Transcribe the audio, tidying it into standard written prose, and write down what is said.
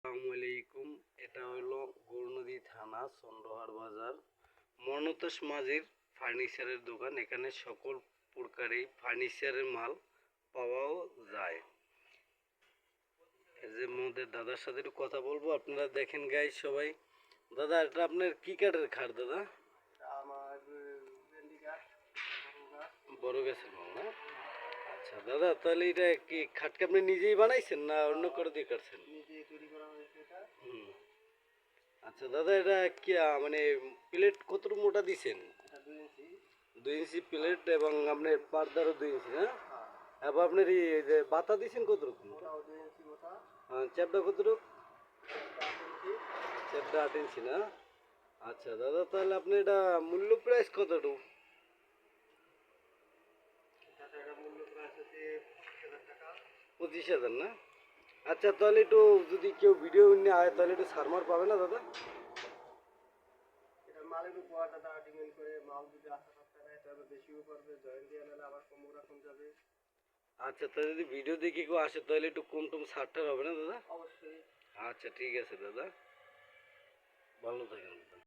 আসসালামু আলাইকুম। এটা হলো গৌরনদী থানা চন্দ্রহার বাজার মনতোষ মাঝির ফার্নিচারের দোকান। এখানে সকল প্রকারই ফার্নিচারের মাল পাওয়াও যায়। এর যে মধ্যে দাদার সাথে একটু কথা বলবো, আপনারা দেখেন গাইস সবাই। দাদা, এটা আপনার কি কাঠের খাট দাদা? আমার বড় গাছের মাল না? আচ্ছা দাদা, তাহলে এটা কি খাটকে আপনি নিজেই বানাইছেন না অন্য করে দিয়ে কাটছেন? নিজে তৈরি করা হয়েছে এটা। হুম। আচ্ছা দাদা, এটা কি মানে প্লেট কতটুকু মোটা দিছেন? এটা 2 ইঞ্চি। 2 ইঞ্চি প্লেট এবং আপনার পার্দারও 2 ইঞ্চি, হ্যাঁ? হ্যাঁ, এবং আপনার এই যে বাতা দিছেন কতটুকু? ওটাও 2 ইঞ্চি মোটা। চ্যাপটা কতটুকু? এটা 8 ইঞ্চি। চ্যাপটা 8 ইঞ্চি না? আচ্ছা দাদা, তাহলে আপনি এটা মূল্য প্রাইস কতটুকু? এটা মূল্য প্রাইস হচ্ছে 25,000 টাকা। 25,000 না? আচ্ছা, তাহলে একটু যদি কেউ ভিডিও নিয়ে আয় তাহলে একটু সারমার পাবে না দাদা? এটা মালের উপর দাদা ডিপেন্ড করে, মাল যদি আস্তে আস্তে নেয় তাহলে বেশিও পড়বে, জয়েন্ট দিয়ে নিলে আবার কমও রাখুন যাবে। আচ্ছা, তাহলে যদি ভিডিও দেখে কেউ আসে তাহলে একটু কম টম ছাড়টার হবে না দাদা? অবশ্যই। আচ্ছা ঠিক আছে দাদা, ভালো থাকেন দাদা।